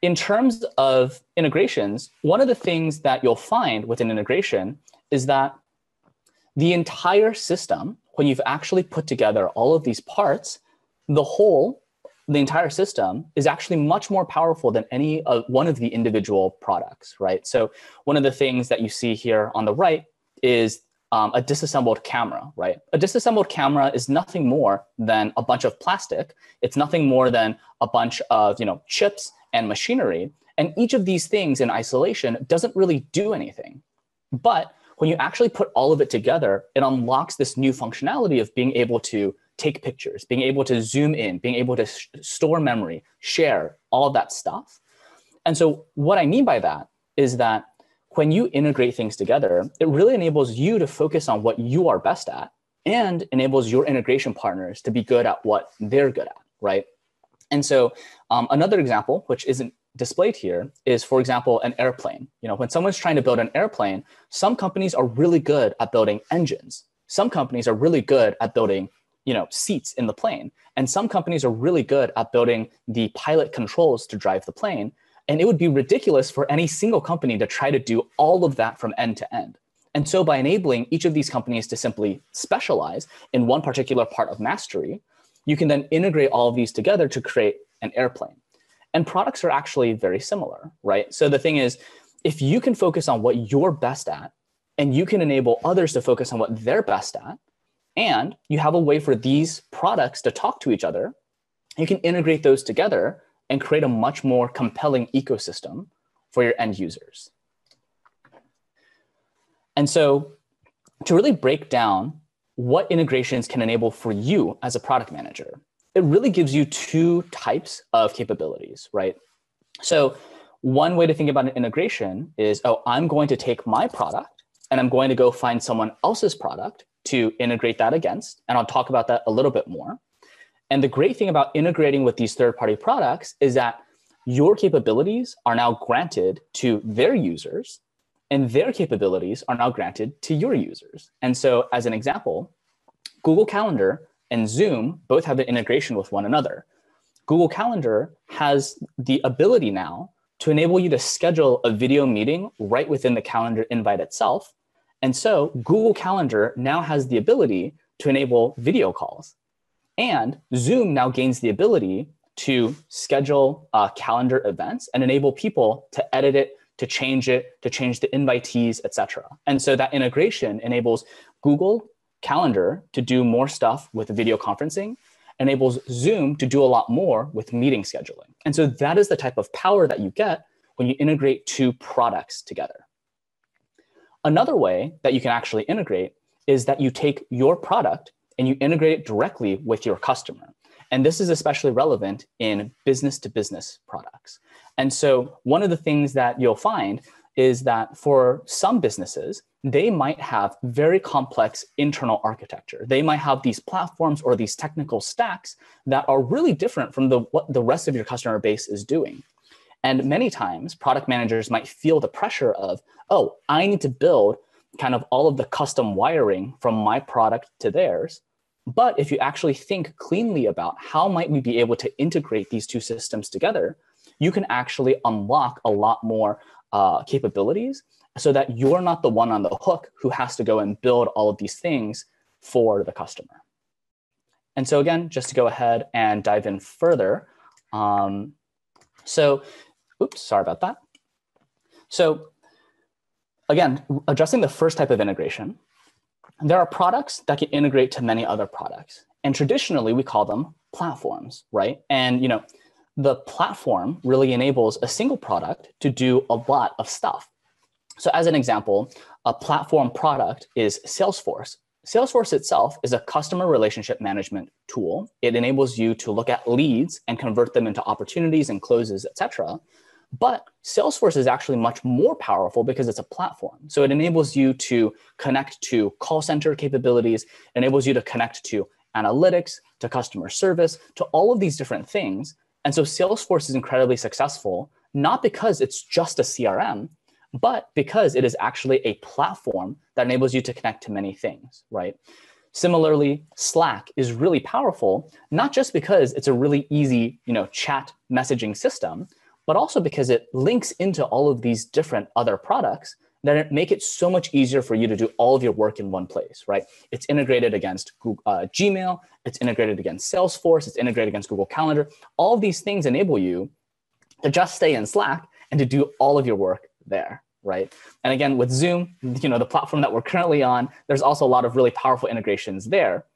in terms of integrations, one of the things that you'll find with an integration is that the entire system, when you've actually put together all of these parts, the entire system is actually much more powerful than any one of the individual products, right? So one of the things that you see here on the right is a disassembled camera, right? A disassembled camera is nothing more than a bunch of plastic. It's nothing more than a bunch of, chips and machinery. And each of these things in isolation doesn't really do anything. But when you actually put all of it together, it unlocks this new functionality of being able to take pictures, being able to zoom in, being able to store memory, share, all of that stuff. And so what I mean by that is that when you integrate things together, it really enables you to focus on what you are best at and enables your integration partners to be good at what they're good at, right? And so another example, which isn't displayed here, is, for example, an airplane. When someone's trying to build an airplane, some companies are really good at building engines. Some companies are really good at building seats in the plane. And some companies are really good at building the pilot controls to drive the plane. And it would be ridiculous for any single company to try to do all of that from end to end. And so by enabling each of these companies to simply specialize in one particular part of mastery, you can then integrate all of these together to create an airplane. And products are actually very similar, right? So the thing is, if you can focus on what you're best at, and you can enable others to focus on what they're best at, and you have a way for these products to talk to each other, you can integrate those together and create a much more compelling ecosystem for your end users. And so to really break down what integrations can enable for you as a product manager, it really gives you two types of capabilities, right? So one way to think about an integration is, I'm going to take my product and I'm going to go find someone else's product to integrate that against. And I'll talk about that a little bit more. And the great thing about integrating with these third-party products is that your capabilities are now granted to their users, and their capabilities are now granted to your users. And so as an example, Google Calendar and Zoom both have an integration with one another. Google Calendar has the ability now to enable you to schedule a video meeting right within the calendar invite itself. And so Google Calendar now has the ability to enable video calls. And Zoom now gains the ability to schedule calendar events and enable people to edit it, to change the invitees, et cetera. And so that integration enables Google Calendar to do more stuff with video conferencing, enables Zoom to do a lot more with meeting scheduling. And so that is the type of power that you get when you integrate two products together. Another way that you can actually integrate is that you take your product and you integrate it directly with your customer. And this is especially relevant in business-to-business products. And so one of the things that you'll find is that for some businesses, they might have very complex internal architecture. They might have these platforms or these technical stacks that are really different from what the rest of your customer base is doing. And many times, product managers might feel the pressure of, I need to build kind of all of the custom wiring from my product to theirs. But if you actually think cleanly about how might we be able to integrate these two systems together, you can actually unlock a lot more capabilities so that you're not the one on the hook who has to go and build all of these things for the customer. And so again, just to go ahead and dive in further. Sorry about that. So again, addressing the first type of integration, there are products that can integrate to many other products. And traditionally, we call them platforms, right? And the platform really enables a single product to do a lot of stuff. So as an example, a platform product is Salesforce. Salesforce itself is a customer relationship management tool. It enables you to look at leads and convert them into opportunities and closes, et cetera. But Salesforce is actually much more powerful because it's a platform. So it enables you to connect to call center capabilities, enables you to connect to analytics, to customer service, to all of these different things. And so Salesforce is incredibly successful, not because it's just a CRM, but because it is actually a platform that enables you to connect to many things, right? Similarly, Slack is really powerful, not just because it's a really easy, chat messaging system, but also because it links into all of these different other products that make it so much easier for you to do all of your work in one place, right? It's integrated against Google, Gmail, it's integrated against Salesforce, it's integrated against Google Calendar. All of these things enable you to just stay in Slack and to do all of your work there, right? And again, with Zoom, the platform that we're currently on, there's also a lot of really powerful integrations there.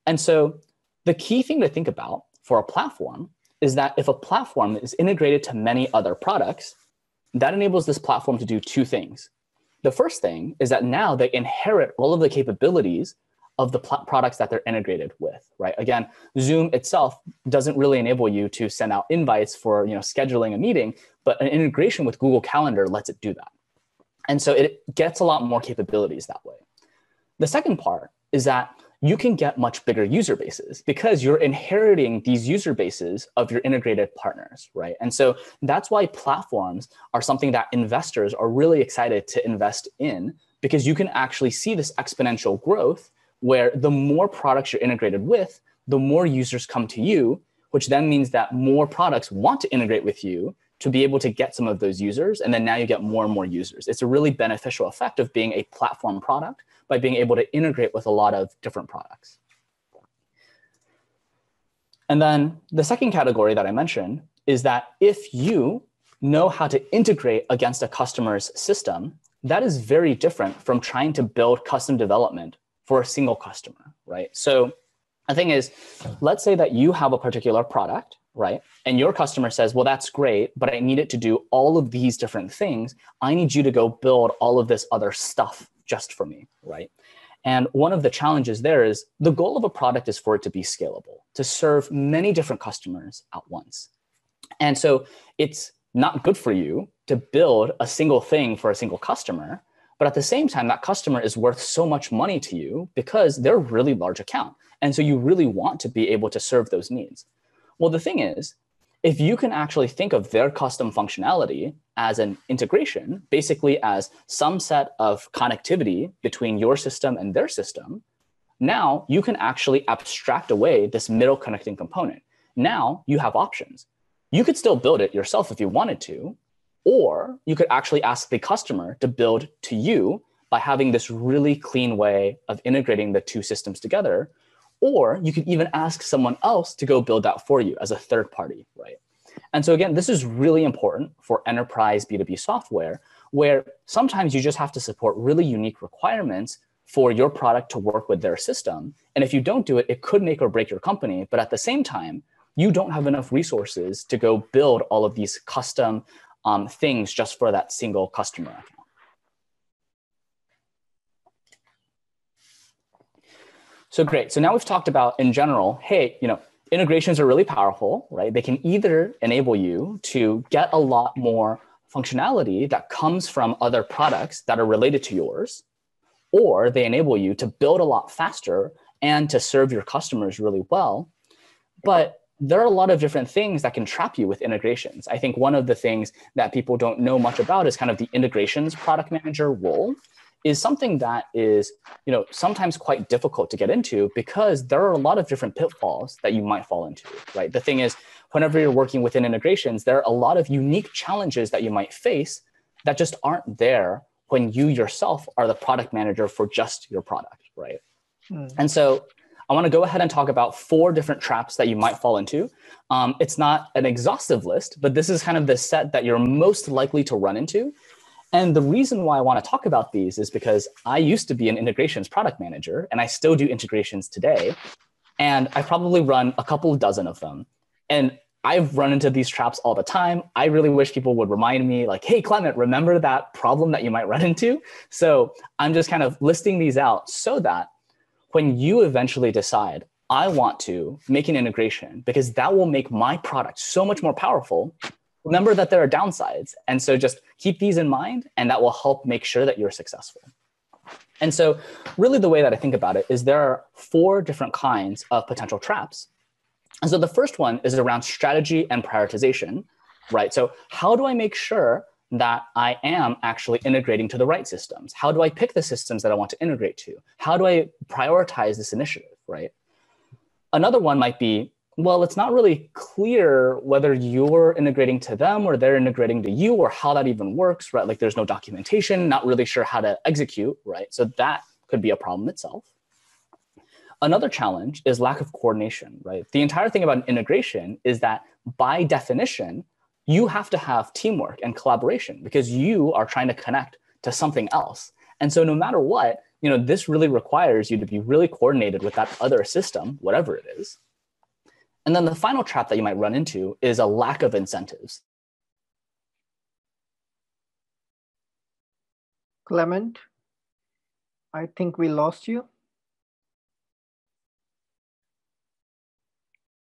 And so the key thing to think about for a platform is that if a platform is integrated to many other products, that enables this platform to do two things. The first thing is that now they inherit all of the capabilities of the products that they're integrated with, right? Again, Zoom itself doesn't really enable you to send out invites for scheduling a meeting, but an integration with Google Calendar lets it do that. And so it gets a lot more capabilities that way. The second part is that you can get much bigger user bases because you're inheriting these user bases of your integrated partners, right? And so that's why platforms are something that investors are really excited to invest in, because you can actually see this exponential growth where the more products you're integrated with, the more users come to you, which then means that more products want to integrate with you to be able to get some of those users. And then now you get more and more users. It's a really beneficial effect of being a platform product by being able to integrate with a lot of different products. And then the second category that I mentioned is that if you know how to integrate against a customer's system, that is very different from trying to build custom development for a single customer, right? So the thing is, let's say that you have a particular product, right? And your customer says, well, that's great, but I need it to do all of these different things. I need you to go build all of this other stuff just for me, right? And one of the challenges there is the goal of a product is for it to be scalable, to serve many different customers at once. And so it's not good for you to build a single thing for a single customer, but at the same time, that customer is worth so much money to you because they're a really large account. And so you really want to be able to serve those needs. Well, the thing is, if you can actually think of their custom functionality as an integration, basically as some set of connectivity between your system and their system, now you can actually abstract away this middle connecting component. Now you have options. You could still build it yourself if you wanted to, or you could actually ask the customer to build to you by having this really clean way of integrating the two systems together. Or you could even ask someone else to go build that for you as a third party, right? And so again, this is really important for enterprise B2B software, where sometimes you just have to support really unique requirements for your product to work with their system. And if you don't do it, it could make or break your company. But at the same time, you don't have enough resources to go build all of these custom things just for that single customer account. So great. So now we've talked about in general, hey, integrations are really powerful, right? They can either enable you to get a lot more functionality that comes from other products that are related to yours, or they enable you to build a lot faster and to serve your customers really well. But there are a lot of different things that can trap you with integrations. I think one of the things that people don't know much about is kind of the integrations product manager role is something that is, sometimes quite difficult to get into because there are a lot of different pitfalls that you might fall into, right? The thing is, whenever you're working within integrations, there are a lot of unique challenges that you might face that just aren't there when you yourself are the product manager for just your product, right? And so I want to go ahead and talk about 4 different traps that you might fall into. It's not an exhaustive list, but this is kind of the set that you're most likely to run into. And the reason why I want to talk about these is because I used to be an integrations product manager, and I still do integrations today. And I probably run a couple of dozen of them. And I've run into these traps all the time. I really wish people would remind me like, hey, Clement, remember that problem that you might run into? So I'm just kind of listing these out so that when you eventually decide, I want to make an integration because that will make my product so much more powerful, remember that there are downsides. And so just keep these in mind, and that will help make sure that you're successful. And so really the way that I think about it is there are 4 different kinds of potential traps. And so the first one is around strategy and prioritization, right? So how do I make sure that I am actually integrating to the right systems? How do I pick the systems that I want to integrate to? How do I prioritize this initiative, right? Another one might be, well, it's not really clear whether you're integrating to them or they're integrating to you or how that even works, right? Like there's no documentation, not really sure how to execute, right? So that could be a problem itself. Another challenge is lack of coordination, right? The entire thing about an integration is that by definition, you have to have teamwork and collaboration because you are trying to connect to something else. And so no matter what, this really requires you to be really coordinated with that other system, whatever it is. And then the final trap that you might run into is a lack of incentives. Clement, I think we lost you.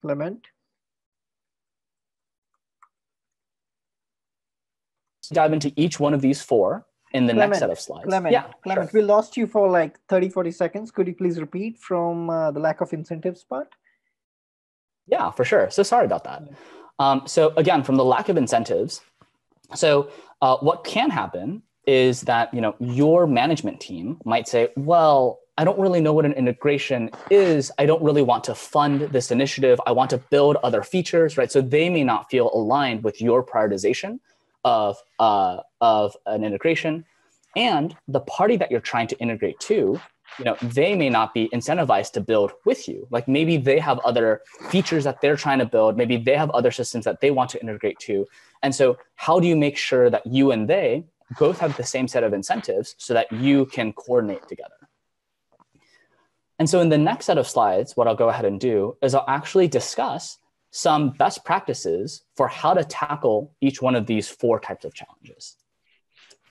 Clement? Dive into each one of these four in the next set of slides. Clement, sure. We lost you for like 30, 40 seconds. Could you please repeat from the lack of incentives part? Yeah, for sure. So sorry about that. So again, from the lack of incentives, so what can happen is that your management team might say, well, I don't really know what an integration is. I don't really want to fund this initiative. I want to build other features, right? So they may not feel aligned with your prioritization of an integration. And the party that you're trying to integrate to, they may not be incentivized to build with you. Like maybe they have other features that they're trying to build. Maybe they have other systems that they want to integrate to. And so how do you make sure that you and they both have the same set of incentives so that you can coordinate together? And so in the next set of slides, what I'll go ahead and do is I'll actually discuss some best practices for how to tackle each one of these four types of challenges.